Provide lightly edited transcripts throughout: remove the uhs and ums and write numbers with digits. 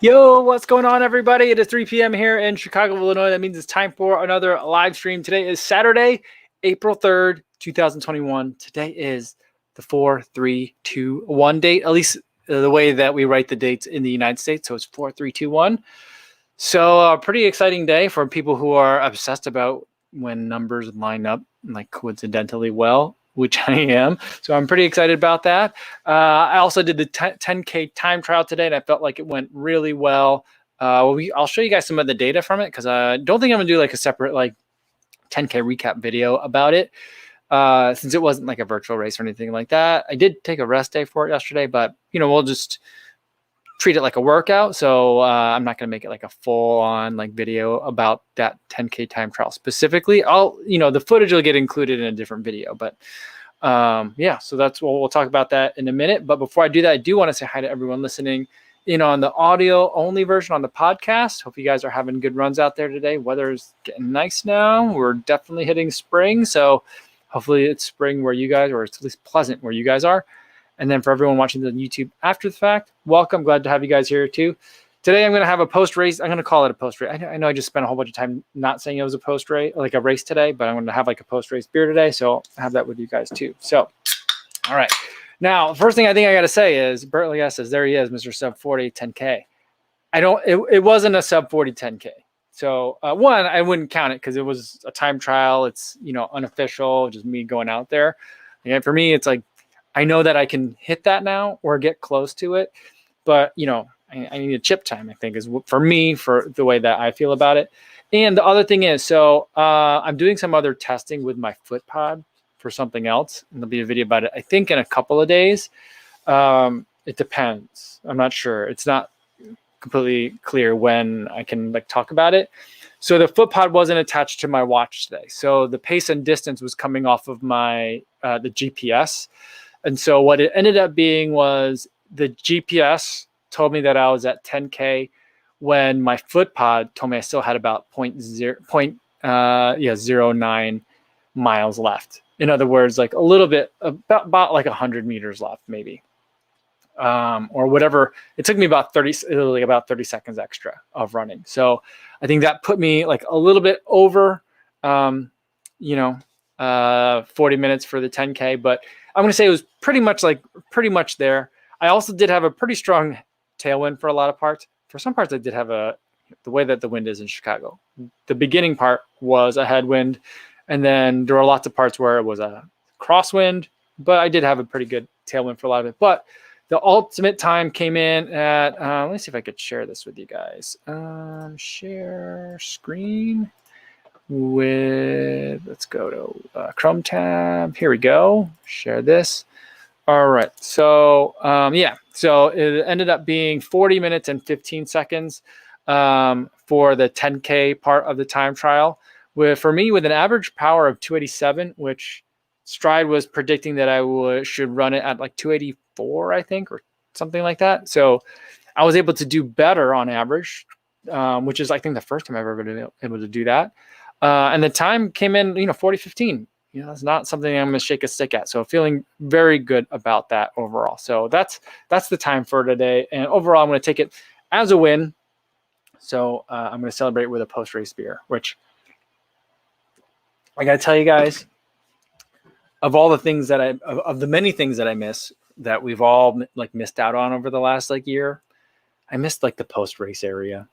Yo, what's going on, everybody? It is 3 p.m. here in Chicago, Illinois. That means it's time for another live stream. Today is Saturday, April 3rd, 2021. Today is the 4-3-2-1 date, at least the way that we write the dates in the United States. So it's 4-3-2-1. So a pretty exciting day for people who are obsessed about when numbers line up like coincidentally well, which I am. So I'm pretty excited about that. I also did the 10K time trial today, and I felt like it went really well. I'll show you guys some of the data from it because I don't think I'm gonna do like a separate like 10K recap video about it since it wasn't like a virtual race or anything like that. I did take a rest day for it yesterday, but we'll just treat it like a workout. So I'm not going to make it like a full on like video about that 10K time trial specifically. The footage will get included in a different video, but yeah, so that's what we'll talk about that in a minute. But before I do that, I do want to say hi to everyone listening in on the audio only version on the podcast. Hope you guys are having good runs out there today. Weather's getting nice now. We're definitely hitting spring. So hopefully it's spring where you guys, or it's at least pleasant where you guys are. And then for everyone watching the YouTube after the fact, welcome. Glad to have you guys here too. Today I'm going to have a post race. I'm going to call it a post race. I know I just spent a whole bunch of time not saying it was a post race, like a race today, but I'm going to have like a post race beer today. So I'll have that with you guys too. So, all right. Now, first thing I think I got to say is Bertley says, there he is, Mr. Sub 40 10K. It wasn't a sub 40 10K. So one, I wouldn't count it because it was a time trial. It's, unofficial, just me going out there. And for me, it's like, I know that I can hit that now or get close to it, but I need a chip time, I think, is for me, for the way that I feel about it. And the other thing is, so I'm doing some other testing with my foot pod for something else, and there'll be a video about it, I think, in a couple of days. It depends. I'm not sure. It's not completely clear when I can talk about it. So the foot pod wasn't attached to my watch today. So the pace and distance was coming off of my the GPS. And so what it ended up being was the GPS told me that I was at 10K when my foot pod told me I still had about 0.09 miles left. In other words, like a little bit, about like 100 meters left, maybe, or whatever. It took me about 30 seconds extra of running. So I think that put me like a little bit over, 40 minutes for the 10K, but I'm going to say it was pretty much there. I also did have a pretty strong tailwind for a lot of parts. For some parts, I did have the way that the wind is in Chicago. The beginning part was a headwind, and then there were lots of parts where it was a crosswind, but I did have a pretty good tailwind for a lot of it. But the ultimate time came in at, let me see if I could share this with you guys. Share screen. Let's go to Chrome tab. Here we go. Share this. All right. So so it ended up being 40 minutes and 15 seconds for the 10K part of the time trial. For me, with an average power of 287, which Stride was predicting that I should run it at like 284, I think, or something like that. So I was able to do better on average, which is, I think, the first time I've ever been able to do that. And the time came in, 40:15. That's not something I'm going to shake a stick at. So feeling very good about that overall. So that's the time for today. And overall, I'm going to take it as a win. So I'm going to celebrate with a post-race beer, which I got to tell you guys, of all the things of the many things that I miss, that we've all missed out on over the last year, I missed the post-race area.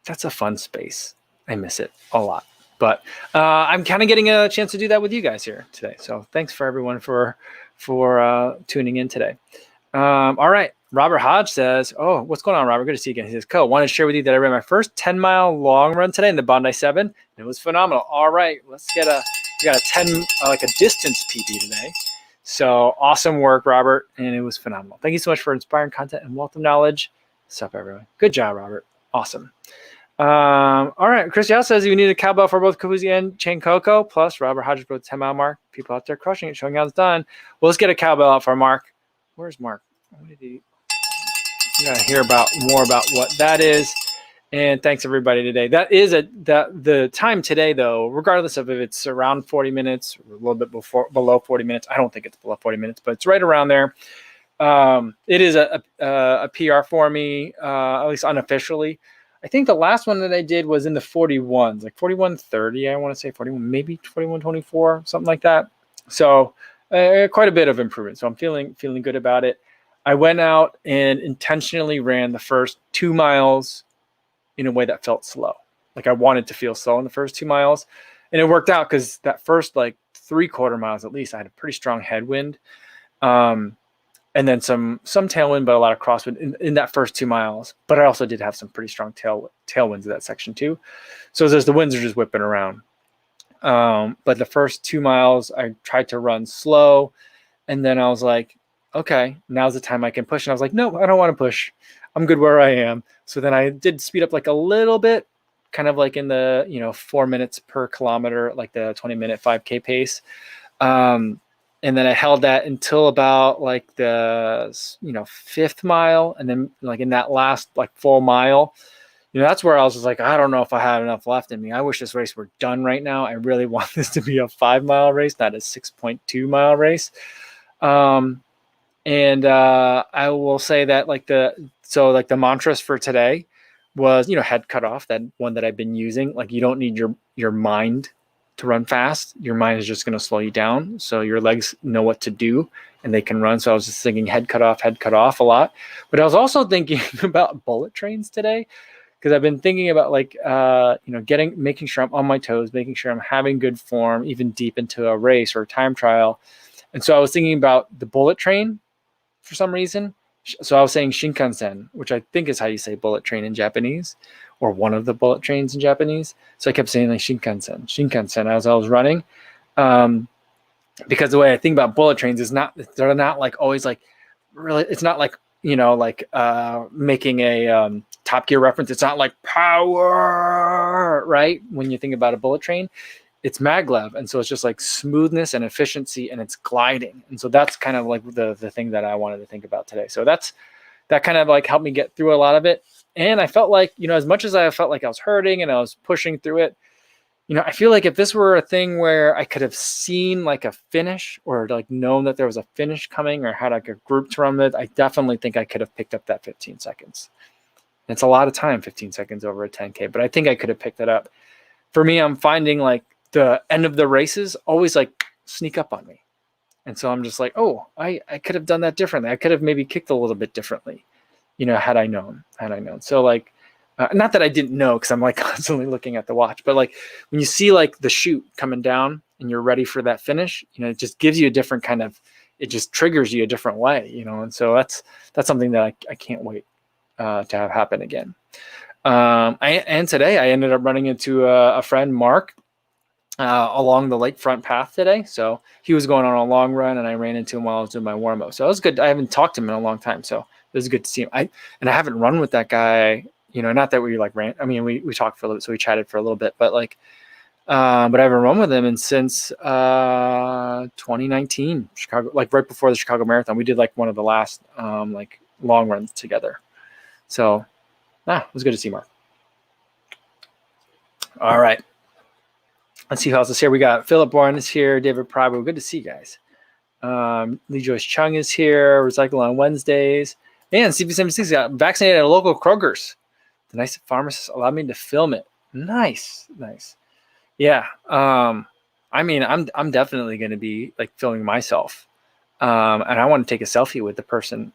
That's a fun space. I miss it a lot, but I'm kind of getting a chance to do that with you guys here today. So thanks for everyone for tuning in today. All right. Robert Hodge says, oh, what's going on, Robert? Good to see you again. He says, I wanted to share with you that I ran my first 10-mile long run today in the Bondi 7. And it was phenomenal. All right. We got a 10, a distance PB today. So awesome work, Robert. And it was phenomenal. Thank you so much for inspiring content and wealth of knowledge. What's up, everyone? Good job, Robert. Awesome. All right. Chris Yao says you need a cowbell for both Kofuzi and Chain Coco. Plus, Robert Hodges wrote 10-mile mark. People out there crushing it, showing how it's done. Well, let's get a cowbell out for Mark. Where's Mark? What did he? You gotta hear more about what that is. And thanks everybody today. That is the time today, though, regardless of if it's around 40 minutes or a little bit below 40 minutes. I don't think it's below 40 minutes, but it's right around there. It is a PR for me, at least unofficially. I think the last one that I did was in the 41s, like 41:30. I want to say 41, maybe 41:24, something like that. So quite a bit of improvement. So I'm feeling good about it. I went out and intentionally ran the first 2 miles in a way that felt slow. Like I wanted to feel slow in the first 2 miles, and it worked out because that first like 3/4 miles at least, I had a pretty strong headwind. And then some tailwind, but a lot of crosswind in that first 2 miles. But I also did have some pretty strong tailwinds in that section too. So there's the winds are just whipping around. But the first 2 miles, I tried to run slow, and then I was like, okay, now's the time I can push. And I was like, no, I don't want to push. I'm good where I am. So then I did speed up like a little bit, kind of like in the 4 minutes per kilometer, like the 20-minute 5K pace. And then I held that until about like the 5th mile, and then like in that last like full mile, that's where I was just like, I don't know if I have enough left in me. I wish this race were done right now. I really want this to be a 5-mile race, not a 6.2-mile race. And I will say that like the mantras for today was head cut off, that one that I've been using. Like you don't need your mind to run fast. Your mind is just going to slow you down, so your legs know what to do and they can run. So I was just thinking head cut off a lot. But I was also thinking about bullet trains today, because I've been thinking about like making sure I'm on my toes, making sure I'm having good form even deep into a race or a time trial. And so I was thinking about the bullet train for some reason. So I was saying Shinkansen, which I think is how you say bullet train in Japanese, or one of the bullet trains in Japanese. So I kept saying like Shinkansen as I was running. Because the way I think about bullet trains is they're not like always like really, it's not like, making a Top Gear reference. It's not like power, right? When you think about a bullet train, it's maglev, and so it's just like smoothness and efficiency, and it's gliding. And so that's kind of like the thing that I wanted to think about today. So that kind of like helped me get through a lot of it. And I felt like, as much as I felt like I was hurting and I was pushing through it, I feel like if this were a thing where I could have seen like a finish, or like known that there was a finish coming, or had like a group to run with, I definitely think I could have picked up that 15 seconds. And it's a lot of time, 15 seconds over a 10K, but I think I could have picked it up. For me, I'm finding like the end of the races always like sneak up on me. And so I'm just like, oh, I could have done that differently. I could have maybe kicked a little bit differently, had I known. So like, not that I didn't know, because I'm like constantly looking at the watch, but like when you see like the chute coming down and you're ready for that finish, it just gives you a different kind of, it just triggers you a different way, and so that's something that I can't wait to have happen again. And today I ended up running into a friend, Mark, along the lakefront path today. So he was going on a long run, and I ran into him while I was doing my warm up. So it was good. I haven't talked to him in a long time, so it was good to see him. I haven't run with that guy. Not that we like ran. I mean, we talked for a little bit, so we chatted for a little bit, but like, but I haven't run with him and since 2019 Chicago, like right before the Chicago Marathon. We did like one of the last like long runs together. So it was good to see Mark. All right. Let's see who else is here. We got Philip Bourne is here. David Prabo. Good to see you guys. Lee Joyce Chung is here. Recycle on Wednesdays. And CP76 got vaccinated at a local Kroger's. The nice pharmacist allowed me to film it. Nice. Yeah. I mean, I'm definitely going to be like filming myself. And I want to take a selfie with the person,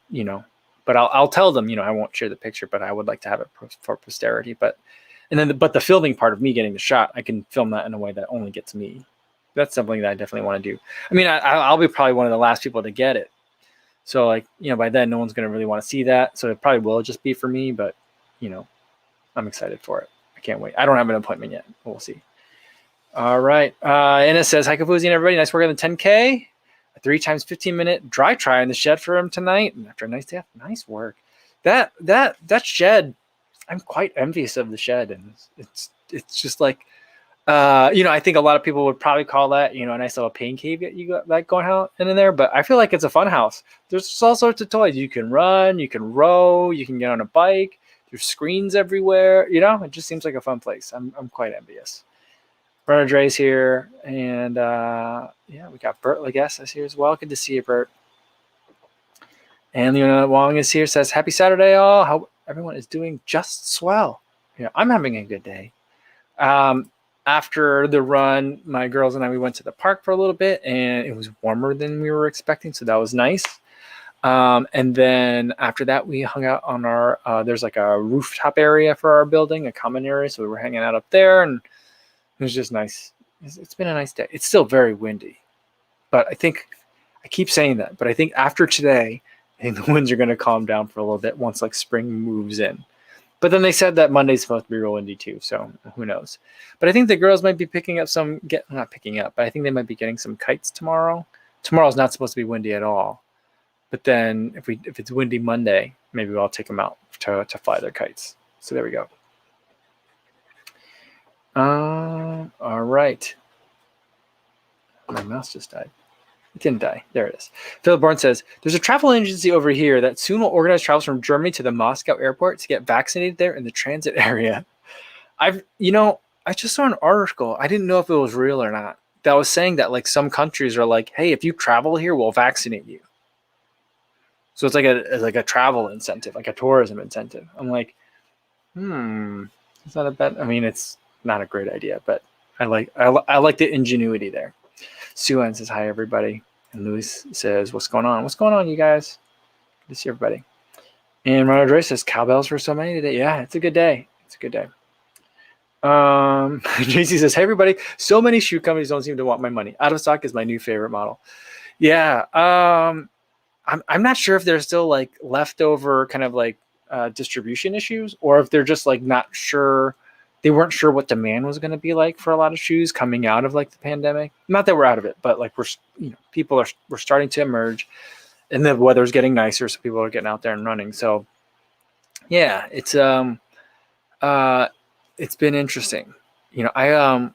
but I'll tell them, I won't share the picture, but I would like to have it for posterity. But the filming part of me getting the shot, I can film that in a way that only gets me. That's something that I definitely want to do. I mean, I'll be probably one of the last people to get it. So like, by then no one's going to really want to see that. So it probably will just be for me, but I'm excited for it. I can't wait. I don't have an appointment yet. We'll see. All right. Anna says, hi, Kofuzi and everybody. Nice work on the 10K. A 3 times 15-minute dry try in the shed for him tonight. And after a nice day, nice work. That shed, I'm quite envious of the shed. And it's just like, I think a lot of people would probably call that, a nice little pain cave that you got like going out and in there. But I feel like it's a fun house. There's all sorts of toys. You can run, you can row, you can get on a bike. There's screens everywhere. It just seems like a fun place. I'm quite envious. Bernard Dre's here, and we got Bert Leguess is here as well. Good to see you, Bert. And Leona Wong is here, says, happy Saturday, all. Hope everyone is doing just swell. I'm having a good day. After the run, my girls and I, we went to the park for a little bit, and it was warmer than we were expecting, so that was nice. And then after that, we hung out on our, there's like a rooftop area for our building, a common area, so we were hanging out up there, and it was just nice. It's been a nice day. It's still very windy, but I think, I keep saying that, but I think after today, I think the winds are going to calm down for a little bit once like spring moves in. But then they said that Monday's supposed to be real windy too, so who knows. But I think the girls might be picking up not picking up, but I think they might be getting some kites tomorrow. Tomorrow's not supposed to be windy at all. But then if it's windy Monday, maybe I'll take them out to fly their kites. So there we go. All right. My mouse just died. It didn't die. There it is. Philip Bourne says, there's a travel agency over here that soon will organize travels from Germany to the Moscow airport to get vaccinated there in the transit area. I just saw an article. I didn't know if it was real or not. That was saying that like some countries are like, hey, if you travel here, we'll vaccinate you. So it's like a travel incentive, like a tourism incentive. I'm like, it's not a bad. I mean, it's not a great idea, but I like the ingenuity there. Sue Ann says, hi, everybody. And Luis says, what's going on? What's going on, you guys? Good to see everybody. And Ronald Dre says, cowbells for so many today. Yeah, it's a good day. It's a good day. JC says, hey, everybody. So many shoe companies don't seem to want my money. Out of stock is my new favorite model. Yeah. I'm not sure if there's still like leftover kind of like distribution issues, or if they're just like not sure. They weren't sure what demand was going to be like for a lot of shoes coming out of like the pandemic. Not that we're out of it, but like we're starting to emerge, and the weather's getting nicer, so people are getting out there and running. So yeah, it's been interesting. I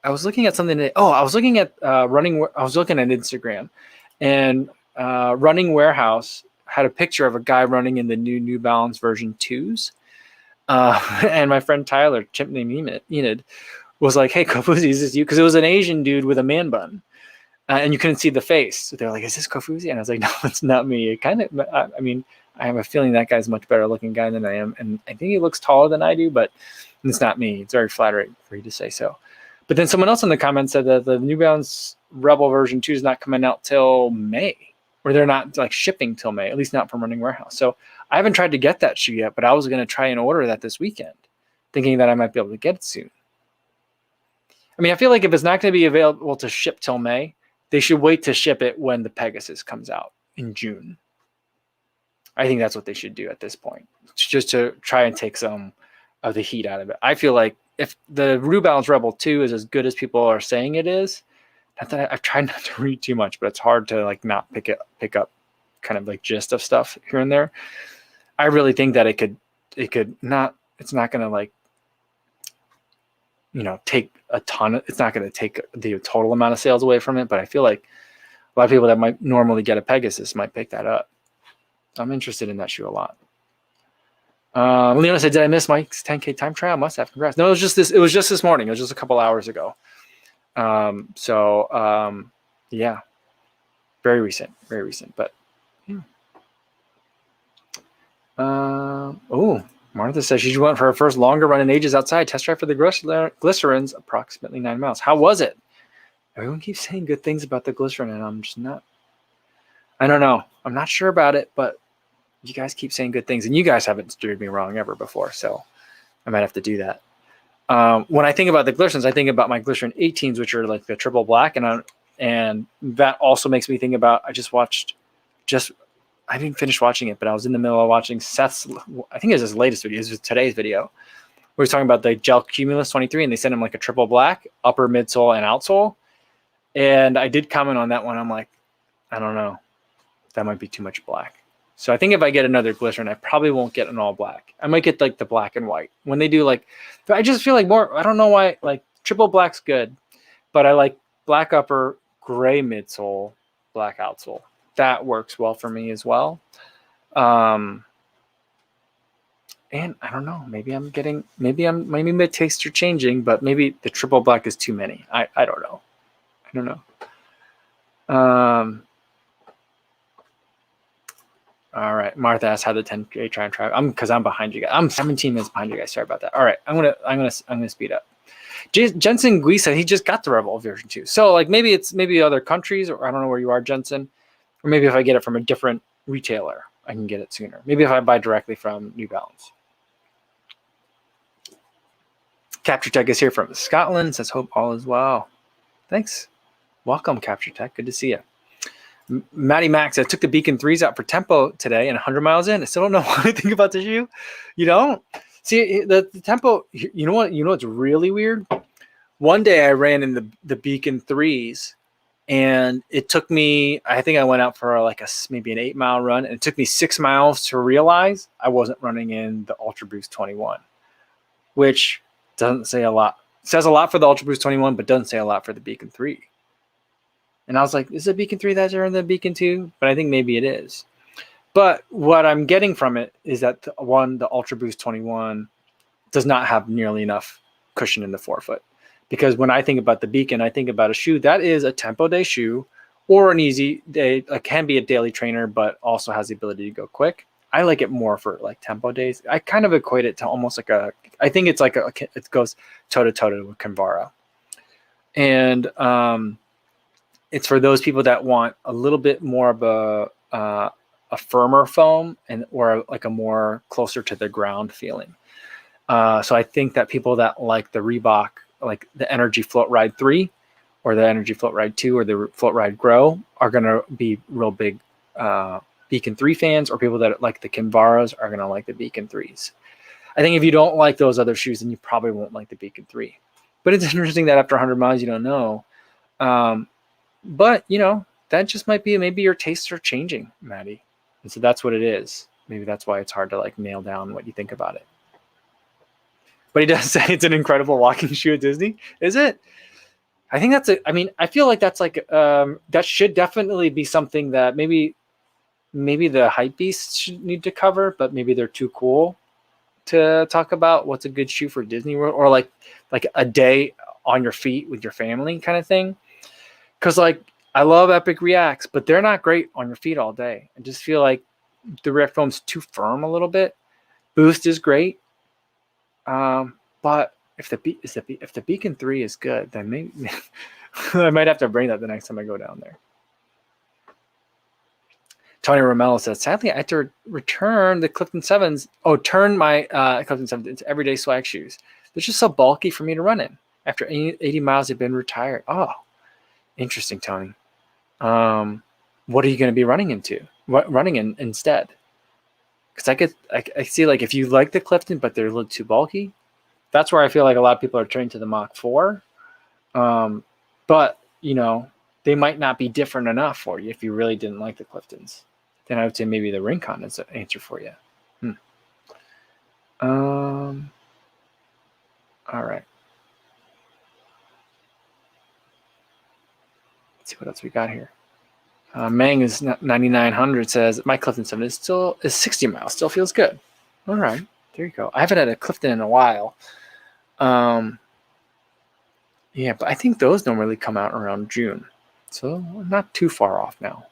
was looking at something today. I was looking at running. I was looking at Instagram, and Running Warehouse had a picture of a guy running in the New Balance version 2s. And my friend Tyler, chimp named Enid, was like, hey, Kofuzi, is this you? Because it was an Asian dude with a man bun. And you couldn't see the face. So they're like, is this Kofuzi? And I was like, no, it's not me. It kind of, I mean, I have a feeling that guy's a much better looking guy than I am. And I think he looks taller than I do, but it's not me. It's very flattering for you to say so. But then someone else in the comments said that the New Balance Rebel version 2 is not coming out till May. Or they're not like shipping till May, at least not from Running Warehouse. So I haven't tried to get that shoe yet, but I was going to try and order that this weekend, thinking that I might be able to get it soon. I mean, I feel like if it's not going to be available to ship till May, they should wait to ship it when the Pegasus comes out in June. I think that's what they should do at this point, just to try and take some of the heat out of it. I feel like if the New Balance Rebel 2 is as good as people are saying it is, not that I've tried not to read too much, but it's hard to like not pick up kind of like gist of stuff here and there. I really think that it could not, it's not going to like, take a ton of, it's not going to take the total amount of sales away from it, but I feel like a lot of people that might normally get a Pegasus might pick that up. I'm interested in that shoe a lot. Leona said, did I miss Mike's 10K time trial? Must have. Congrats. No, it was just this morning. It was just a couple hours ago. Yeah, very recent, but yeah. Martha says she went for her first longer run in ages outside. Test drive for the glycerins, approximately 9 miles. How was it? Everyone keeps saying good things about the glycerin, and I'm just not. I don't know. I'm not sure about it, but you guys keep saying good things, and you guys haven't steered me wrong ever before, so I might have to do that. When I think about the glycerins, I think about my glycerin 18s, which are like the triple black, and that also makes me think about. I didn't finish watching it, but I was in the middle of watching Seth's. I think it was his latest video. It was today's video. We were talking about the Gel Cumulus 23, and they sent him like a triple black upper, midsole, and outsole. And I did comment on that one. I'm like, I don't know, that might be too much black. So I think if I get another glycerin, I probably won't get an all black. I might get like the black and white. When they do like, I just feel like more, I don't know why, like triple black's good, but I like black upper, gray midsole, black outsole. That works well for me as well. And I don't know, maybe my tastes are changing, but maybe the triple black is too many. I don't know. All right. Martha asked how the 10K try and track. I'm behind you guys. I'm 17 minutes behind you guys. Sorry about that. All right. I'm gonna speed up. Jensen Gui said he just got the Rebel version 2. So like maybe it's other countries, or I don't know where you are, Jensen. Or maybe if I get it from a different retailer, I can get it sooner. Maybe if I buy directly from New Balance. Capture Tech is here from Scotland. Says hope all is well. Thanks. Welcome, Capture Tech. Good to see you. Matty Max, I took the Beacon 3s out for tempo today and 100 miles in. I still don't know what I think about the shoe. You don't? See, the tempo, you know what? You know what's really weird? One day I ran in the Beacon 3s, and it took me, I think I went out for like maybe an 8-mile run, and it took me 6 miles to realize I wasn't running in the Ultra Boost 21, which doesn't say a lot. It says a lot for the Ultra Boost 21, but doesn't say a lot for the Beacon 3. And I was like, is the Beacon 3 that's in the Beacon 2? But I think maybe it is. But what I'm getting from it is that the Ultra Boost 21 does not have nearly enough cushion in the forefoot. Because when I think about the Beacon, I think about a shoe that is a tempo day shoe or an easy day, can be a daily trainer, but also has the ability to go quick. I like it more for like tempo days. I kind of equate it to almost like I think it's like it goes toe to toe with Kinvara. And it's for those people that want a little bit more of a firmer foam or like a more closer to the ground feeling. So I think that people that like the Reebok, like the Energy Float Ride 3 or the Energy Float Ride 2 or the Float Ride Grow are going to be real big Beacon 3 fans, or people that like the Kinvaras are going to like the Beacon 3s. I think if you don't like those other shoes, then you probably won't like the Beacon 3. But it's interesting that after 100 miles, you don't know. But, that just might be, maybe your tastes are changing, Maddie. And so that's what it is. Maybe that's why it's hard to like nail down what you think about it. But he does say it's an incredible walking shoe at Disney. Is it? I think I feel like that's like, that should definitely be something that maybe the hype beasts should need to cover, but maybe they're too cool to talk about what's a good shoe for Disney World, or like a day on your feet with your family kind of thing. Cause like, I love Epic Reacts, but they're not great on your feet all day. I just feel like the React foam's too firm a little bit. Boost is great. But if the Beacon 3 is good, then maybe I might have to bring that the next time I go down there. Tony Romello says, sadly, I had to return the Clifton 7s. Oh, turn my Clifton 7s into everyday swag shoes. They're just so bulky for me to run in. After 80 miles, they've been retired. Oh, interesting, Tony. What are you going to be running in instead? Because I see, like, if you like the Clifton, but they're a little too bulky, that's where I feel like a lot of people are turning to the Mach 4. But, they might not be different enough for you if you really didn't like the Cliftons. Then I would say maybe the Rincon is an answer for you. All right. Let's see what else we got here. Mang is 9900 says, my Clifton 7 is 60 miles. Still feels good. All right. There you go. I haven't had a Clifton in a while. Yeah, but I think those normally come out around June. So I'm not too far off now.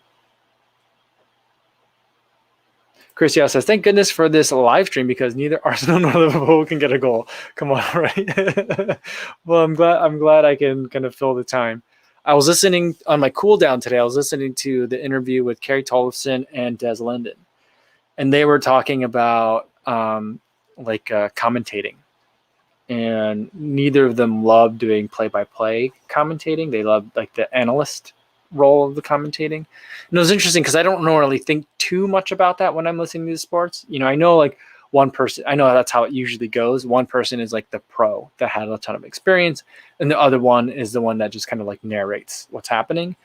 Chris Yao says, thank goodness for this live stream because neither Arsenal nor Liverpool can get a goal. Come on, right? Well, I'm glad I can kind of fill the time. I was listening on my cool down today. I was listening to the interview with Kerry Tollefson and Des Linden, and they were talking about commentating. And neither of them love doing play-by-play commentating. They love like the analyst role of the commentating. And it was interesting because I don't normally think too much about that when I'm listening to sports. I know like one person, I know that's how it usually goes. One person is like the pro that had a ton of experience, and the other one is the one that just kind of like narrates what's happening,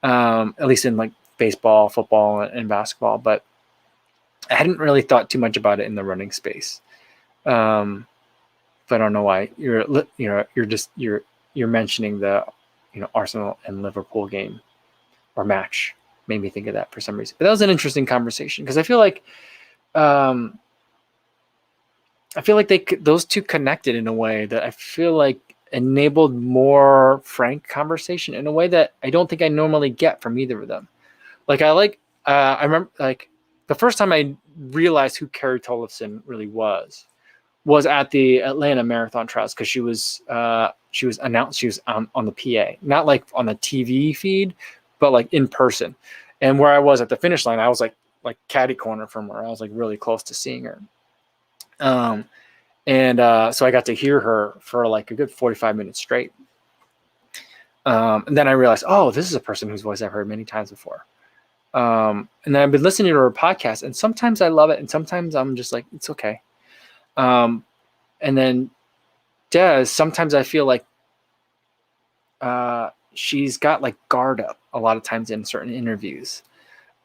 at least in like baseball, football, and basketball. But I hadn't really thought too much about it in the running space. But I don't know why you're mentioning the Arsenal and Liverpool game or match made me think of that for some reason. But that was an interesting conversation because I feel like those two connected in a way that I feel like enabled more frank conversation in a way that I don't think I normally get from either of them. Like I remember like the first time I realized who Carrie Tollefson really was at the Atlanta Marathon Trials, because she was announced, she was on the PA, not like on the TV feed, but like in person. And where I was at the finish line, I was like caddy corner from her. I was like really close to seeing her. So I got to hear her for like a good 45 minutes straight. And then I realized, oh, this is a person whose voice I've heard many times before. And then I've been listening to her podcast, and sometimes I love it, and sometimes I'm just like, it's okay. And then Des, sometimes I feel like she's got like guard up a lot of times in certain interviews.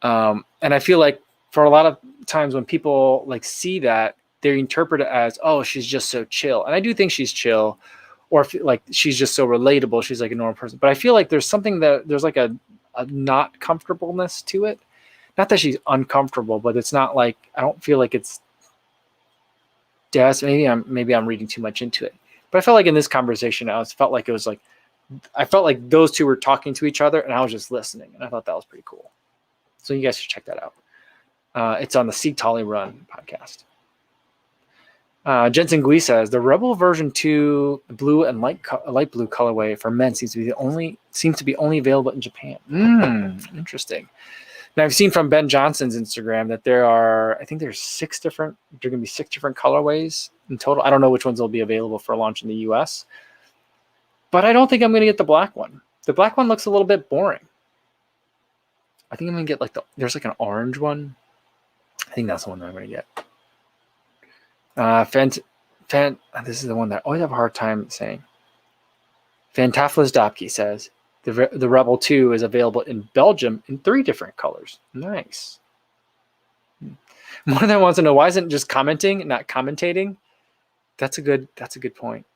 And I feel like for a lot of times when people like see that, they interpret it as, oh, she's just so chill. And I do think she's chill, or like she's just so relatable. She's like a normal person. But I feel like there's something there's like a not comfortableness to it. Not that she's uncomfortable, but it's not like, I don't feel like it's Des. Maybe I'm reading too much into it. But I felt like in this conversation, I felt like those two were talking to each other, and I was just listening, and I thought that was pretty cool. So you guys should check that out. It's on the Kofuzi Run podcast. Jensen Gui says the Rebel version 2 blue and light blue colorway for men seems to be only available in Japan. Interesting. Now I've seen from Ben Johnson's Instagram that there's going to be 6 different colorways in total. I don't know which ones will be available for launch in the US, but I don't think I'm going to get the black one. The black one looks a little bit boring. I think I'm going to get there's like an orange one. I think that's the one that I'm going to get. This is the one that I always have a hard time saying. Fantaflis Dopke says the Rebel 2 is available in Belgium in 3 different colors. Nice. More than wants to know, why isn't it just commenting, not commentating? That's a good point.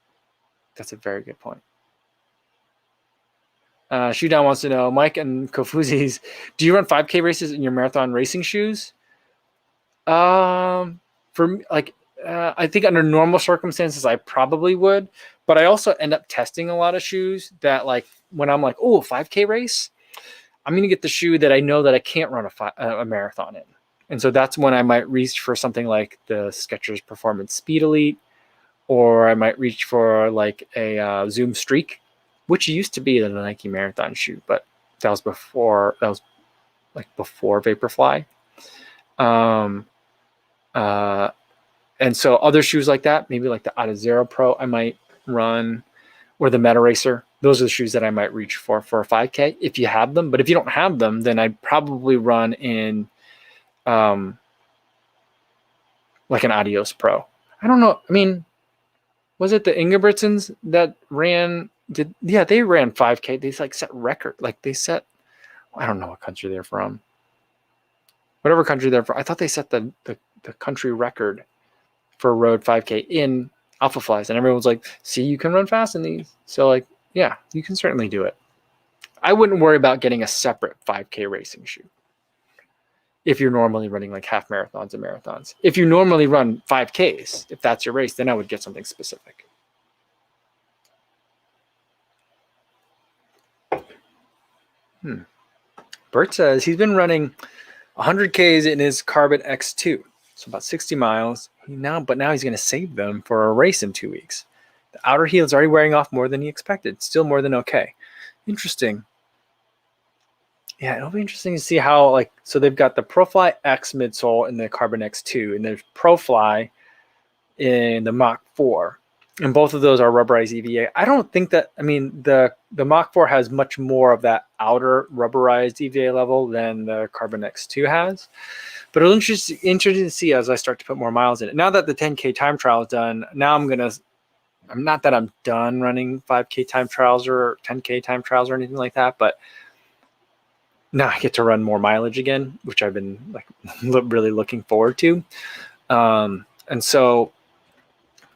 That's a very good point. Shoodown wants to know, Mike and Kofuzi's, do you run 5K races in your marathon racing shoes? For me, I think under normal circumstances, I probably would, but I also end up testing a lot of shoes that, like, when I'm like, oh, 5K race, I'm going to get the shoe that I know that I can't run a marathon in. And so that's when I might reach for something like the Skechers Performance Speed Elite, or I might reach for like a Zoom Streak, which used to be the Nike Marathon shoe, but that was before Vaporfly. And so other shoes like that, maybe like the Adazero Pro, I might run, or the Meta Racer. Those are the shoes that I might reach for a 5K if you have them. But if you don't have them, then I'd probably run in like an Adios Pro. I don't know. I mean, was it the Ingebrigtsens that ran? They ran 5K. They like set record. Like they set, I don't know what country they're from. Whatever country they're from. I thought they set the country record for road 5K in Alpha Flies, and everyone's like, see, you can run fast in these. So like, yeah, you can certainly do it. I wouldn't worry about getting a separate 5K racing shoe if you're normally running like half marathons and marathons. If you normally run 5Ks, if that's your race, then I would get something specific. Bert says he's been running 100Ks in his Carbon X2. So about 60 miles. But now he's going to save them for a race in 2 weeks. The outer heel is already wearing off more than he expected. Still more than okay. Interesting. Yeah, it'll be interesting to see how, so they've got the ProFly X midsole in the Carbon X2, and there's ProFly in the Mach 4. And both of those are rubberized EVA. I don't think that, the Mach 4 has much more of that outer rubberized EVA level than the Carbon X2 has. But it'll be interesting to see as I start to put more miles in it. Now that the 10K time trial is done, now I'm not that I'm done running 5K time trials or 10K time trials or anything like that, but now I get to run more mileage again, which I've been really looking forward to. And so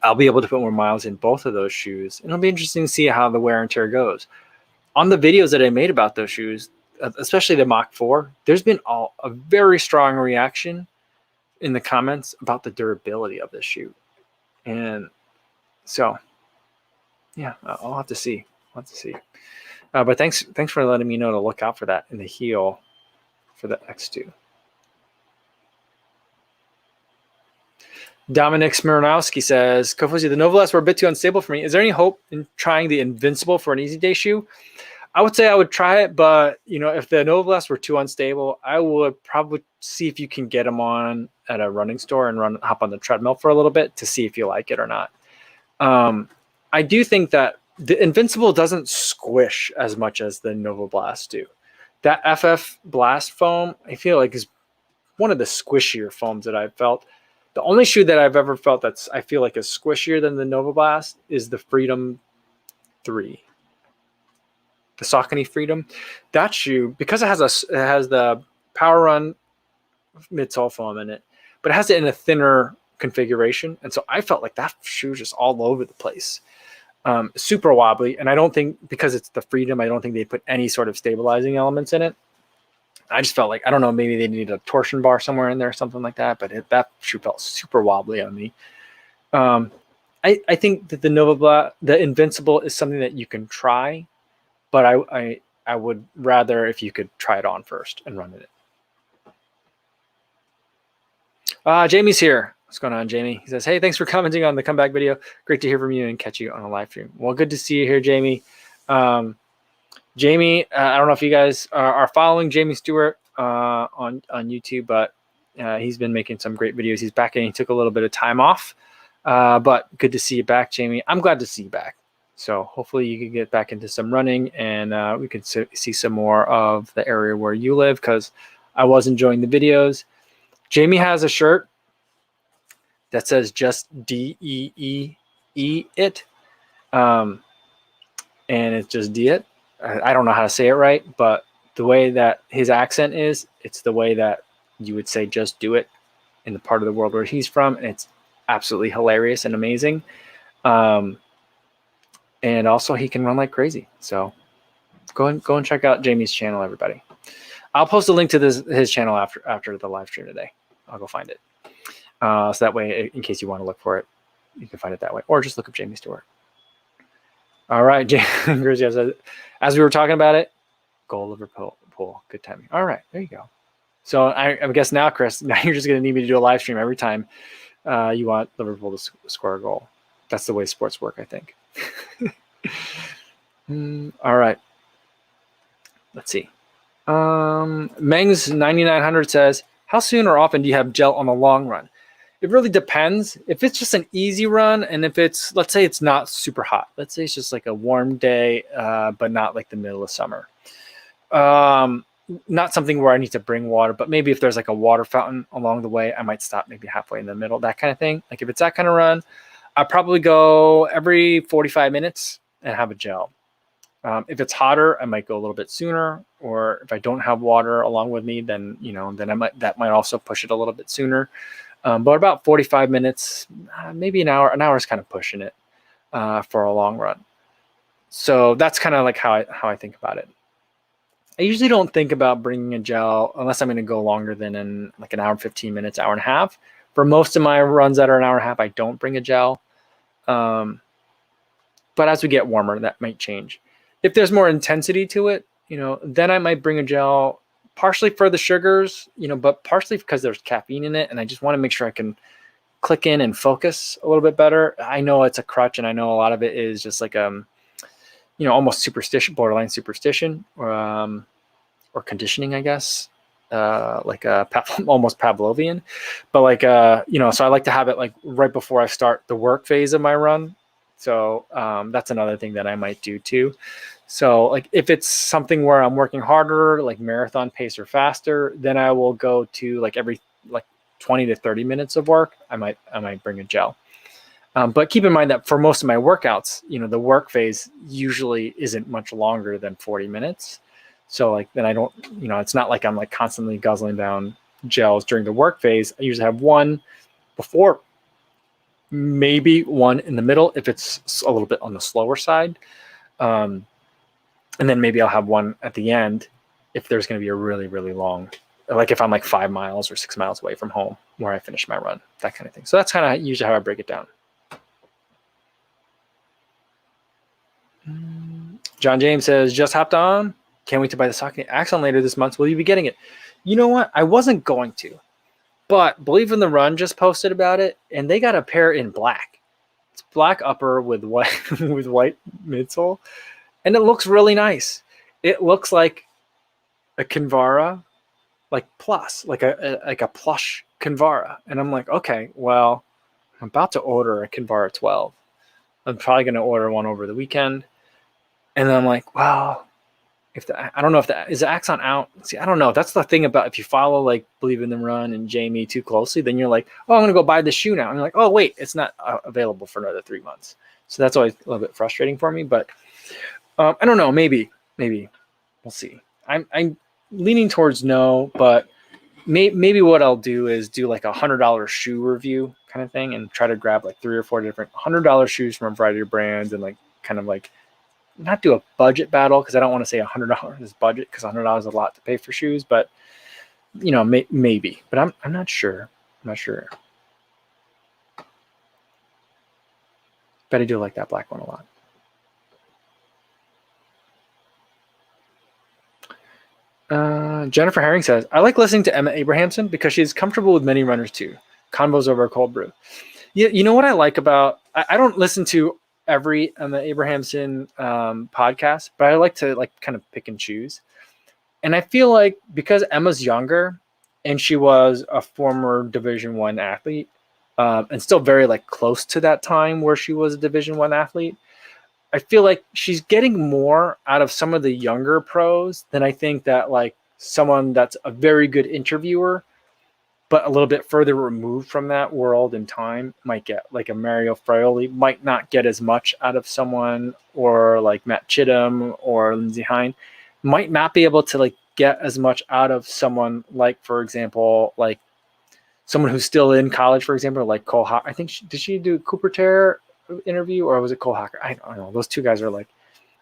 I'll be able to put more miles in both of those shoes. And it'll be interesting to see how the wear and tear goes. On the videos that I made about those shoes, especially the Mach 4, there's been a very strong reaction in the comments about the durability of this shoe. And so, yeah, I'll have to see. But thanks for letting me know to look out for that in the heel for the X2. Dominic Smirnowski says, Kofuzi, the Novelast were a bit too unstable for me. Is there any hope in trying the Invincible for an easy day shoe? I would say I would try it, but if the Novelast were too unstable, I would probably see if you can get them on at a running store and hop on the treadmill for a little bit to see if you like it or not. I do think that the Invincible doesn't squish as much as the Nova Blast do. That FF Blast foam, I feel like, is one of the squishier foams that I've felt. The only shoe that I've ever felt I feel like is squishier than the Nova Blast is the Freedom 3. The Saucony Freedom. That shoe, because it has the Power Run midsole foam in it, but it has it in a thinner configuration. And so I felt like that shoe was just all over the place. Super wobbly. And I don't think, because it's the Freedom, I don't think they put any sort of stabilizing elements in it. I just felt like, I don't know, maybe they need a torsion bar somewhere in there or something like that, but that shoe felt super wobbly on me. I think that the Invincible is something that you can try, but I would rather if you could try it on first and run it. Jamie's here. What's going on, Jamie? He says, hey, thanks for commenting on the comeback video. Great to hear from you and catch you on a live stream. Well, good to see you here, Jamie. Jamie, I don't know if you guys are following Jamie Stewart on YouTube, but he's been making some great videos. He's back and he took a little bit of time off, but good to see you back, Jamie. I'm glad to see you back. So hopefully you can get back into some running and we can see some more of the area where you live, because I was enjoying the videos. Jamie has a shirt that says just DEEE it. And it's just D it. I don't know how to say it right, but the way that his accent is, it's the way that you would say just do it in the part of the world where he's from. And it's absolutely hilarious and amazing. And also he can run like crazy. So go and check out Jamie's channel, everybody. I'll post a link to his channel after the live stream today. I'll go find it. So that way, in case you want to look for it, you can find it that way. Or just look up Jamie Stewart. All right, as we were talking about it, goal Liverpool, good timing. All right, there you go. So I guess now, Chris, now you're just going to need me to do a live stream every time you want Liverpool to score a goal. That's the way sports work, I think. All right. Let's see. Mengs 9900 says, how soon or often do you have gel on the long run? It really depends. If it's just an easy run, and if it's, let's say it's not super hot. Let's say it's just like a warm day, but not like the middle of summer. Not something where I need to bring water, but maybe if there's like a water fountain along the way, I might stop maybe halfway in the middle, that kind of thing. Like if it's that kind of run, I'll probably go every 45 minutes and have a gel. If it's hotter, I might go a little bit sooner, or if I don't have water along with me, then that might also push it a little bit sooner. But about 45 minutes, maybe an hour. An hour is kind of pushing it for a long run. So that's kind of like how I think about it. I usually don't think about bringing a gel unless I'm going to go longer than like an hour, 15 minutes, hour and a half. For most of my runs that are an hour and a half, I don't bring a gel. But as we get warmer, that might change. If there's more intensity to it, then I might bring a gel, partially for the sugars, but partially because there's caffeine in it, and I just want to make sure I can click in and focus a little bit better. I know it's a crutch, and I know a lot of it is just like almost superstition, borderline superstition, or conditioning, I guess, like almost Pavlovian. But so I like to have it like right before I start the work phase of my run. So that's another thing that I might do too. So like if it's something where I'm working harder, like marathon pace or faster, then I will go to like every 20 to 30 minutes of work. I might bring a gel. But keep in mind that for most of my workouts, the work phase usually isn't much longer than 40 minutes. So then I don't, it's not like I'm like constantly guzzling down gels during the work phase. I usually have one before, maybe one in the middle if it's a little bit on the slower side. And then maybe I'll have one at the end if there's going to be a really, really long, like if I'm like 5 miles or 6 miles away from home where I finish my run, that kind of thing. So that's kind of usually how I break it down. John James says, just hopped on. Can't wait to buy the Saucony Axon later this month. Will you be getting it? You know what? I wasn't going to. But Believe in the Run just posted about it, and they got a pair in black. It's black upper with white with white midsole, and it looks really nice. It looks like a Kinvara, like plus, like a plush Kinvara, and I'm like, okay, well, I'm about to order a Kinvara 12. I'm probably going to order one over the weekend, and then I'm like, well, I don't know if is the Axon out. See, I don't know. That's the thing about if you follow like Believe in the Run and Jamie too closely, then you're like, oh, I'm gonna go buy this shoe now, and you're like, oh wait, it's not available for another 3 months. So that's always a little bit frustrating for me. But I don't know. Maybe we'll see. I'm leaning towards no, but maybe what I'll do is do like $100 shoe review kind of thing, and try to grab like 3 or 4 different $100 shoes from a variety of brands, and like kind of like not do a budget battle, because I don't want to say $100 is budget, because $100 is a lot to pay for shoes, but maybe. But I'm not sure. I'm not sure. But I do like that black one a lot. Jennifer Herring says, I like listening to Emma Abrahamson because she's comfortable with many runners too. Convos over a cold brew. You know what I like about, I don't listen to every Emma Abrahamson podcast, but I like to like kind of pick and choose. And I feel like because Emma's younger and she was a former Division I athlete, and still very like close to that time where she was a Division I athlete, I feel like she's getting more out of some of the younger pros than I think that like someone that's a very good interviewer, but a little bit further removed from that world and time might get. Like a Mario Fraioli might not get as much out of someone, or like Matt Chittum or Lindsey Hine might not be able to like get as much out of someone like, for example, like someone who's still in college, for example, like Cole Hocker. I think did she do Cooper Terre interview, or was it Cole Hocker? I don't know. Those two guys are like,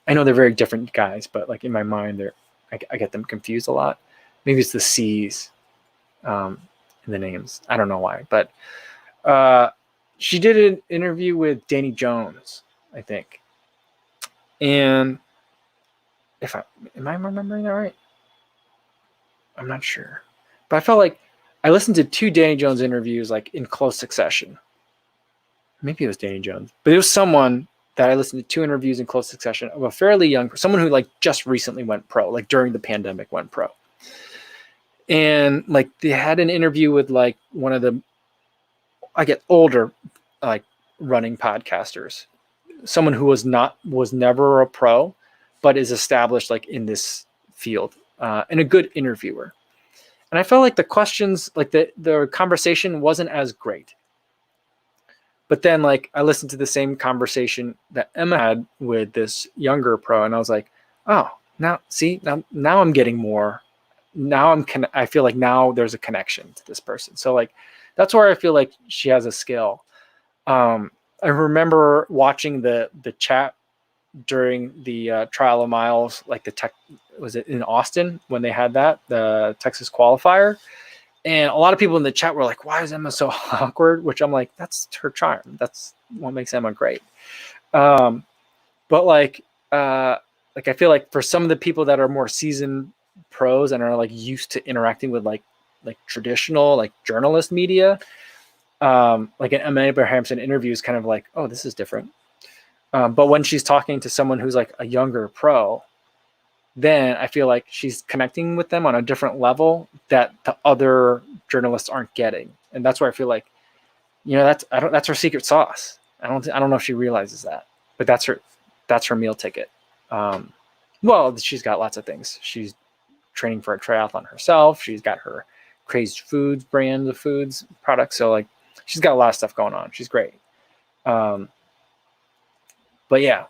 I know they're very different guys, but like in my mind, I get them confused a lot. Maybe it's the C's in the names. I don't know why, but she did an interview with Danny Jones, I think. And am I remembering that right? I'm not sure, but I felt like I listened to 2 Danny Jones interviews like in close succession. Maybe it was Danny Jones, but it was someone that I listened to 2 interviews in close succession of a fairly young, someone who like just recently went pro, like during the pandemic went pro. And like they had an interview with like one of the, I get older, like running podcasters, someone who was never a pro, but is established like in this field, and a good interviewer. And I felt like the questions, like the conversation wasn't as great. But then like I listened to the same conversation that Emma had with this younger pro, and I was like, oh, now I'm getting more. Now I feel like now there's a connection to this person. So like that's where I feel like she has a skill. I remember watching the chat during the Trial of Miles, like was it in Austin when they had the Texas qualifier? And a lot of people in the chat were like, why is Emma so awkward? Which I'm like, that's her charm. That's what makes Emma great. But like I feel like for some of the people that are more seasoned pros and are like used to interacting with like traditional like journalist media, like an Emma Abrahamson interview is kind of like, oh, this is different. But when she's talking to someone who's like a younger pro, then I feel like she's connecting with them on a different level that the other journalists aren't getting. And that's where I feel like, that's her secret sauce. I don't know if she realizes that, but that's her meal ticket. Well, she's got lots of things. She's training for a triathlon herself. She's got her Crazed Foods brand of foods products. So like she's got a lot of stuff going on. She's great. But yeah,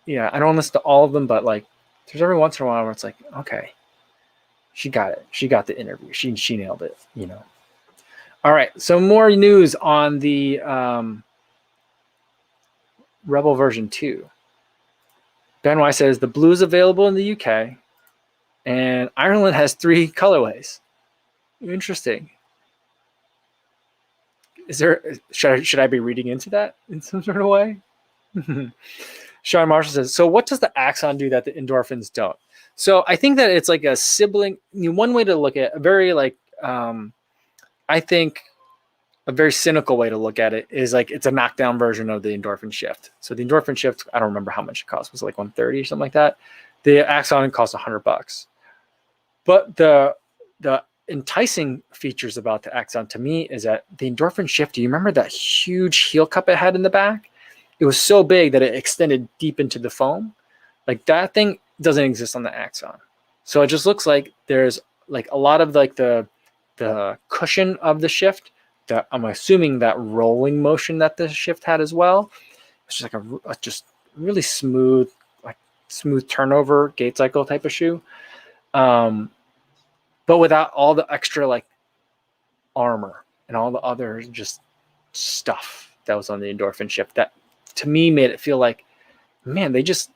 I don't listen to all of them, but like there's every once in a while where it's like, okay, she got it. She got the interview. She nailed it, All right. So more news on the Rebel version 2. Ben Y says the blue is available in the UK and Ireland has 3 colorways. Interesting. Should I be reading into that in some sort of way? Sean Marshall says, so what does the Axon do that the endorphins don't? So I think that it's like a sibling. One way to look at a very like I think a very cynical way to look at it is like it's a knockdown version of the endorphin shift. So the endorphin shift, I don't remember how much it cost. Was it like 130 or something like that? The Axon cost $100. But the enticing features about the Axon to me is that the endorphin shift, do you remember that huge heel cup it had in the back? It was so big that it extended deep into the foam. Like that thing doesn't exist on the Axon. So it just looks like there's like a lot of like the cushion of the shift that I'm assuming that rolling motion that the shift had as well. It's just like a just really smooth, like smooth turnover gait cycle type of shoe. But without all the extra like armor and all the other just stuff that was on the endorphin shift that to me made it feel like, man, they just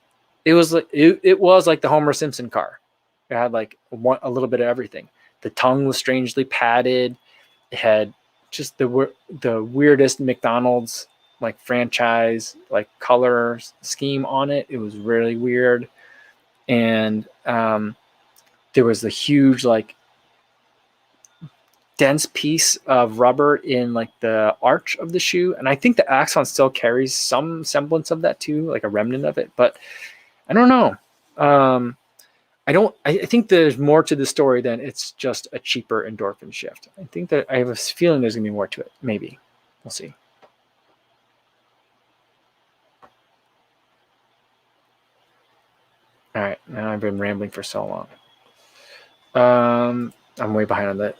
it was like it was like the Homer Simpson car. It had like a little bit of everything. The tongue was strangely padded. It had just the weirdest McDonald's like franchise like color scheme on it. It was really weird, and there was the huge like dense piece of rubber in like the arch of the shoe, and I think the Axon still carries some semblance of that too, like a remnant of it. But I don't know. I think there's more to the story than it's just a cheaper endorphin shift. I think that I have a feeling there's gonna be more to it. Maybe we'll see. All right, now I've been rambling for so long. I'm way behind on the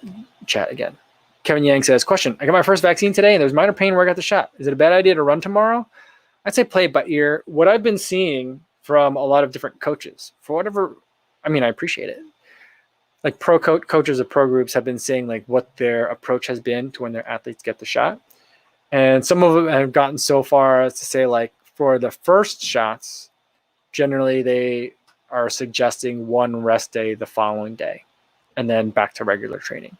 chat again. Kevin Yang says, question, I got my first vaccine today and there's minor pain where I got the shot. Is it a bad idea to run tomorrow? I'd say play it by ear. What I've been seeing from a lot of different coaches, for whatever, I mean, I appreciate it. Like pro coaches of pro groups have been saying like what their approach has been to when their athletes get the shot. And some of them have gotten so far as to say like for the first shots, generally they are suggesting one rest day the following day and then back to regular training.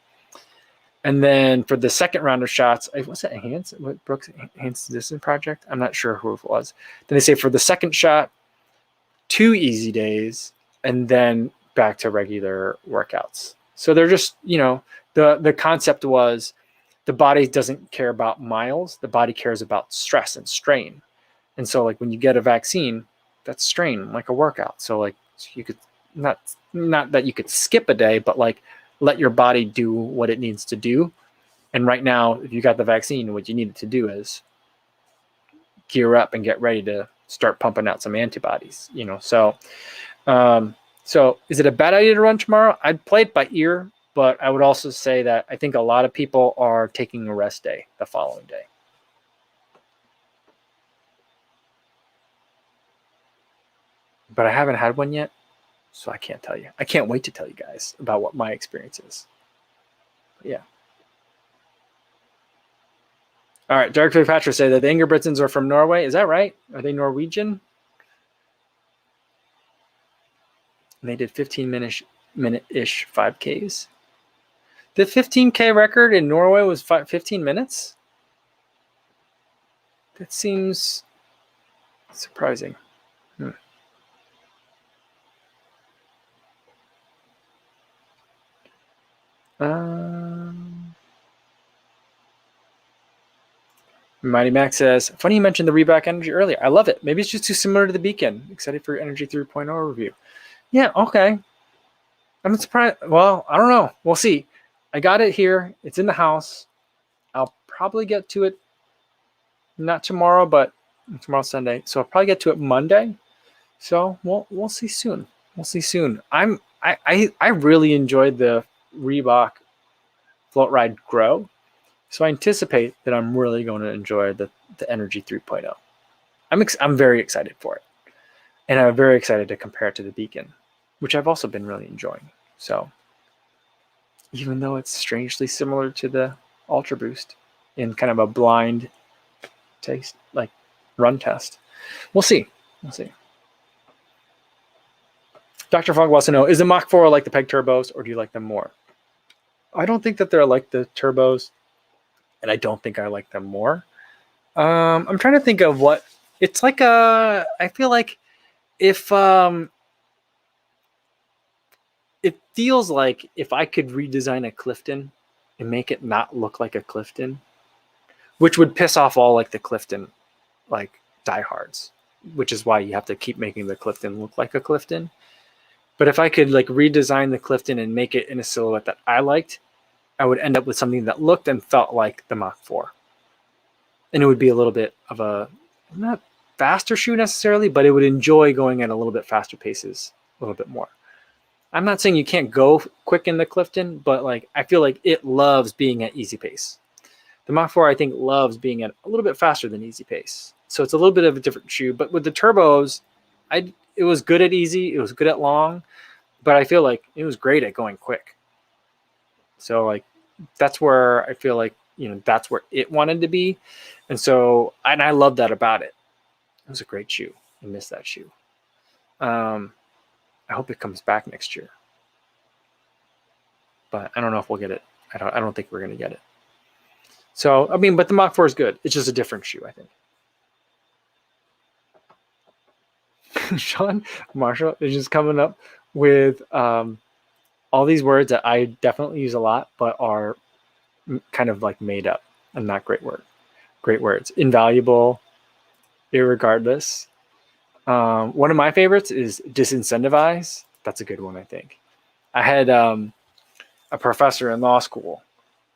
And then for the second round of shots, was it Enhanced? What Brooks Enhanced Distance Project? I'm not sure who it was. Then they say for the second shot, 2 easy days, and then back to regular workouts. So they're just, the concept was the body doesn't care about miles. The body cares about stress and strain. And so like when you get a vaccine, that's strain, like a workout. So like you could not that you could skip a day, but like let your body do what it needs to do. And right now, if you got the vaccine, what you need to do is gear up and get ready to start pumping out some antibodies, So is it a bad idea to run tomorrow? I'd play it by ear, but I would also say that I think a lot of people are taking a rest day the following day. But I haven't had one yet, so I can't tell you. I can't wait to tell you guys about what my experience is. But yeah. All right, Derek Fitzpatrick said that the Ingebrigtsens are from Norway. Is that right? Are they Norwegian? And they did 15-minute-ish 5Ks. The 15K record in Norway was 15 minutes? That seems surprising. Mighty Max says, funny you mentioned the Reebok Energy earlier. I love it. Maybe it's just too similar to the Beacon. Excited for Energy 3.0 review. Yeah, okay. I'm surprised. Well, I don't know. We'll see. I got it here. It's in the house. I'll probably get to it not tomorrow, but tomorrow's Sunday. So I'll probably get to it Monday. So we'll see soon. We'll see soon. I really enjoyed the Reebok Float Ride Grow. So I anticipate that I'm really going to enjoy the Energy 3.0. I'm very excited for it. And I'm very excited to compare it to the Beacon, which I've also been really enjoying. So even though it's strangely similar to the Ultra Boost in kind of a blind taste, like run test, we'll see. Dr. Funk wants to know, is the Mach 4 like the Peg Turbos, or do you like them more? I don't think that they're like the Turbos, and I don't think I like them more. I'm trying to think of what it's like. I feel like if it feels like if I could redesign a Clifton and make it not look like a Clifton, which would piss off all like the Clifton like diehards, which is why you have to keep making the Clifton look like a Clifton. But if I could like redesign the Clifton and make it in a silhouette that I liked, I would end up with something that looked and felt like the Mach 4. And it would be a little bit of a, not faster shoe necessarily, but it would enjoy going at a little bit faster paces a little bit more. I'm not saying you can't go quick in the Clifton, but like I feel like it loves being at easy pace. The Mach 4, I think, loves being at a little bit faster than easy pace. So it's a little bit of a different shoe. But with the turbos, it was good at easy. It was good at long. But I feel like it was great at going quick. So like that's where I feel like, that's where it wanted to be. And so, and I love that about it. It was a great shoe. I miss that shoe. I hope it comes back next year. But I don't know if we'll get it. I don't think we're going to get it. So, I mean, but the Mach 4 is good. It's just a different shoe, I think. Sean Marshall is just coming up with all these words that I definitely use a lot, but are kind of like made up and not great words. Invaluable, irregardless. One of my favorites is disincentivize. That's a good one, I think. I had a professor in law school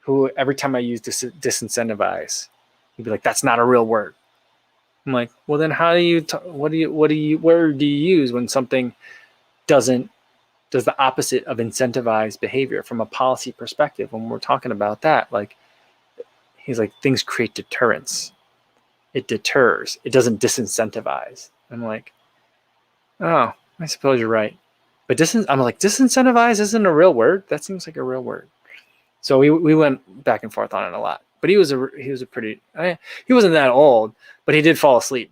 who every time I used disincentivize, he'd be like, "That's not a real word." I'm like, "Well, then how do you? What word do you use when something does the opposite of incentivize behavior from a policy perspective?" When we're talking about that, like, he's like, things create deterrence. It deters. It doesn't disincentivize. I'm like, oh, I suppose you're right. But I'm like, disincentivize isn't a real word. That seems like a real word. So we went back and forth on it a lot. But he wasn't that old, but he did fall asleep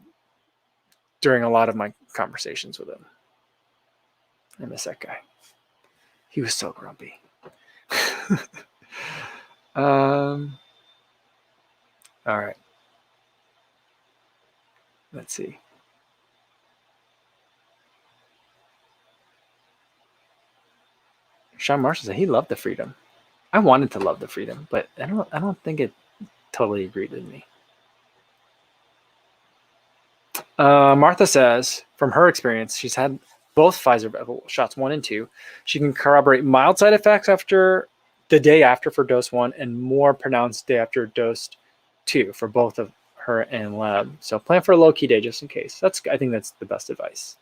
during a lot of my conversations with him. I miss that guy. He was so grumpy. All right. Let's see. Sean Marshall said he loved the freedom. I wanted to love the freedom, but I don't think it totally agreed with me. Martha says, from her experience, she's had both Pfizer shots 1 and 2. She can corroborate mild side effects after the day after for dose 1 and more pronounced day after dose 2 for both of her and Lab. So plan for a low key day just in case. I think that's the best advice.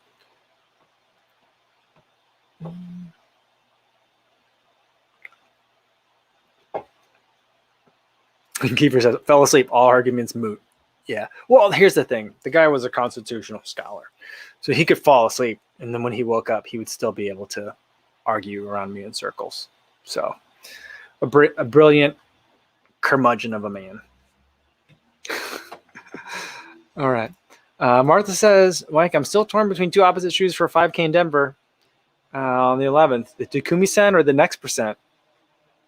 Keeper says, fell asleep, all arguments moot. Yeah. Well, here's the thing. The guy was a constitutional scholar. So he could fall asleep, and then when he woke up, he would still be able to argue around me in circles. So a brilliant curmudgeon of a man. All right. Martha says, Mike, I'm still torn between two opposite shoes for a 5K in Denver on the 11th. The Takumi-sen or the Next Percent.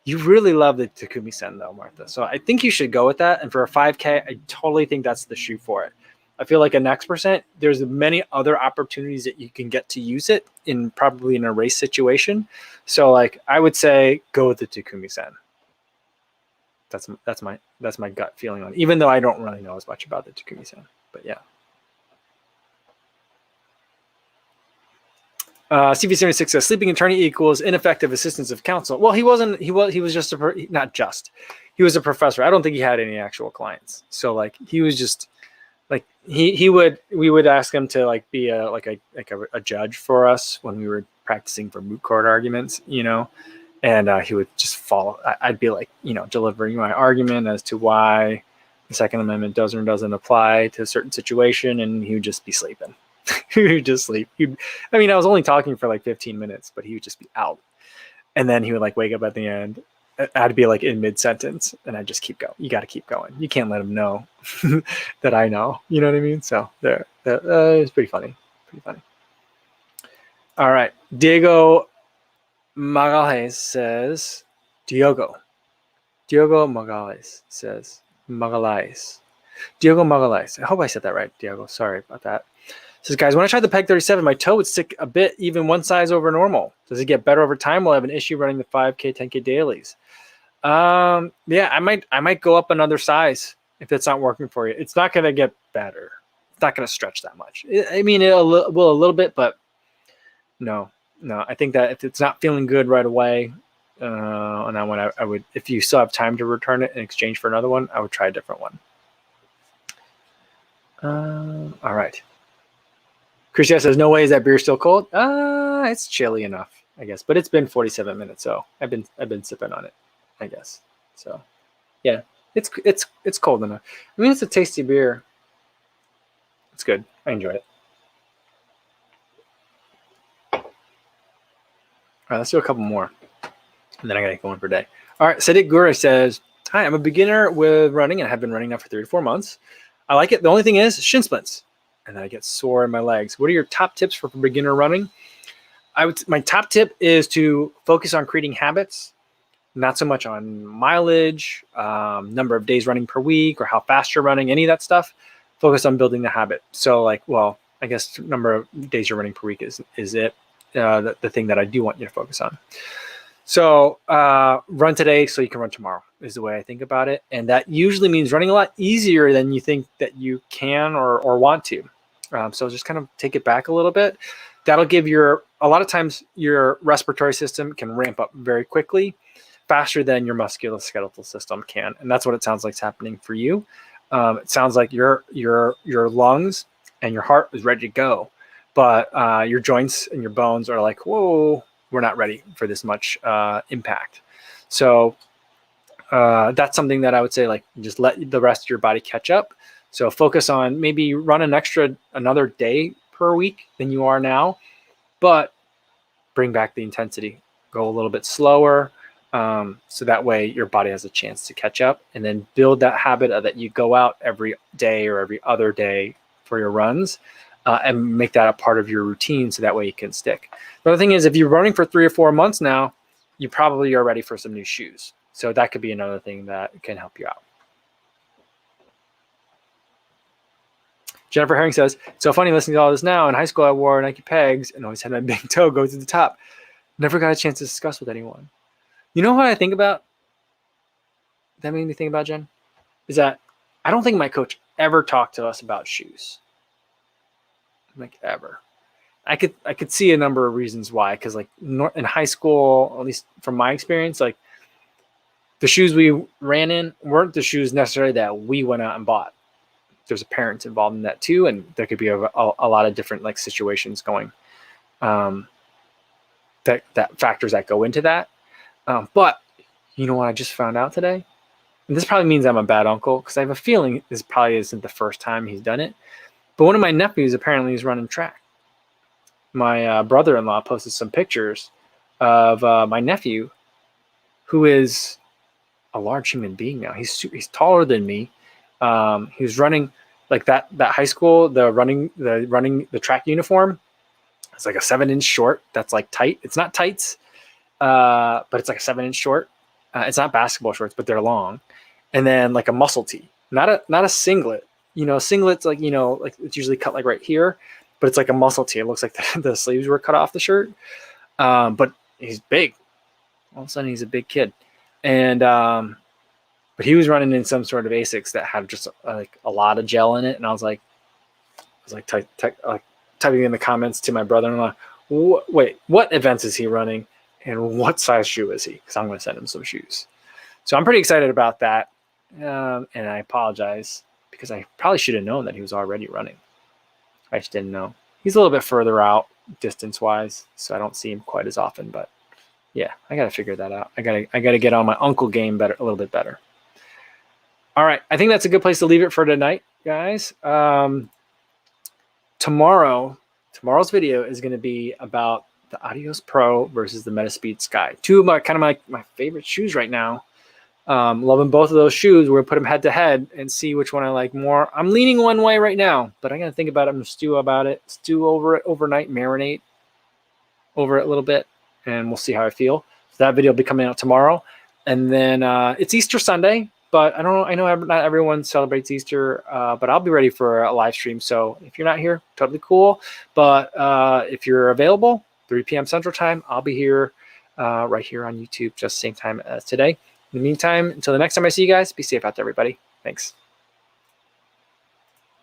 You really love the Takumi-sen, though, Martha. So I think you should go with that. And for a 5K, I totally think that's the shoe for it. I feel like a Next Percent, there's many other opportunities that you can get to use it probably in a race situation. So like I would say go with the Takumi-sen. That's my gut feeling on it, even though I don't really know as much about the Takumi-sen. But yeah. CV76 says sleeping attorney equals ineffective assistance of counsel. Well, he was just he was a professor. I don't think he had any actual clients. So like he was just like we would ask him to like be a judge for us when we were practicing for moot court arguments, and he would just follow. I'd be like, delivering my argument as to why the Second Amendment does or doesn't apply to a certain situation, and he would just be sleeping. He would just sleep. I was only talking for like 15 minutes, but he would just be out. And then he would like wake up at the end. I'd be like in mid-sentence, and I'd just keep going. You got to keep going. You can't let him know that I know. You know what I mean? So it's pretty funny. Pretty funny. All right. Diego Magalhaes says, Diogo Magalhaes says, Diogo Magalhaes. I hope I said that right, Diego. Sorry about that. Says, guys, when I tried the Peg 37, my toe would stick a bit, even one size over normal. Does it get better over time? We'll have an issue running the 5K, 10K dailies. Yeah, I might go up another size if it's not working for you. It's not going to get better. It's not going to stretch that much. I mean, it will a little bit, but no. I think that if it's not feeling good right away, on that one, I would, if you still have time to return it in exchange for another one, I would try a different one. All right. Christian says, "No way is that beer still cold." It's chilly enough, I guess, but it's been 47 minutes, so I've been sipping on it, I guess. So, yeah, it's cold enough. I mean, it's a tasty beer. It's good. I enjoy it. All right, let's do a couple more, and then I gotta go in for a day. All right, Sadiq Gura says, "Hi, I'm a beginner with running, and I have been running now for 3 to 4 months. I like it. The only thing is shin splints, and then I get sore in my legs. What are your top tips for beginner running?" My top tip is to focus on creating habits, not so much on mileage, number of days running per week, or how fast you're running, any of that stuff. Focus on building the habit. So like, well, I guess number of days you're running per week is it the thing that I do want you to focus on. So run today so you can run tomorrow is the way I think about it. And that usually means running a lot easier than you think that you can or want to. So just kind of take it back a little bit. That'll give a lot of times your respiratory system can ramp up very quickly, faster than your musculoskeletal system can. And that's what it sounds like is happening for you. It sounds like your lungs and your heart is ready to go, but your joints and your bones are like, whoa, we're not ready for this much impact. So that's something that I would say, like, just let the rest of your body catch up. So focus on maybe run another day per week than you are now, but bring back the intensity. Go a little bit slower, so that way your body has a chance to catch up, and then build that habit of that you go out every day or every other day for your runs, and make that a part of your routine, so that way you can stick. The other thing is, if you're running for 3 or 4 months now, you probably are ready for some new shoes. So that could be another thing that can help you out. Jennifer Herring says, "So funny listening to all this now. In high school, I wore Nike pegs and always had my big toe go to the top. Never got a chance to discuss with anyone." You know what I think about? That made me think about, Jen, is that I don't think my coach ever talked to us about shoes. Like, ever. I could see a number of reasons why, because like in high school, at least from my experience, like the shoes we ran in weren't the shoes necessarily that we went out and bought. There's a parent involved in that too, and there could be a lot of different like situations going, that factors that go into that. But you know what I just found out today? And this probably means I'm a bad uncle, because I have a feeling this probably isn't the first time he's done it. But one of my nephews apparently is running track. My brother-in-law posted some pictures of my nephew, who is a large human being now. He's taller than me. He was running like that high school, the track uniform. It's like a 7-inch short. That's like tight. It's not tights, but it's like a 7-inch short. It's not basketball shorts, but they're long. And then like a muscle tee, not a singlet. Singlets, like, like it's usually cut like right here, but it's like a muscle tee. It looks like the sleeves were cut off the shirt. But he's big. All of a sudden, he's a big kid. And but he was running in some sort of Asics that had just like a lot of gel in it, and I was like typing in the comments to my brother-in-law, wait, what events is he running, and what size shoe is he? Because I'm going to send him some shoes. So I'm pretty excited about that, and I apologize, because I probably should have known that he was already running. I just didn't know. He's a little bit further out distance-wise, so I don't see him quite as often. But yeah, I got to figure that out. I gotta get on my uncle game a little bit better. All right, I think that's a good place to leave it for tonight, guys. Tomorrow's video is going to be about the Adios Pro versus the Metaspeed Sky. Two of my favorite shoes right now. Loving both of those shoes. We're going to put them head to head and see which one I like more. I'm leaning one way right now, but I got to think about it. I'm going to stew over it overnight, marinate over it a little bit, and we'll see how I feel. So that video will be coming out tomorrow. And then it's Easter Sunday, but I know not everyone celebrates Easter, but I'll be ready for a live stream. So if you're not here, totally cool. But if you're available, 3 p.m. Central Time, I'll be here right here on YouTube, just same time as today. In the meantime, until the next time I see you guys, be safe out there, everybody. Thanks.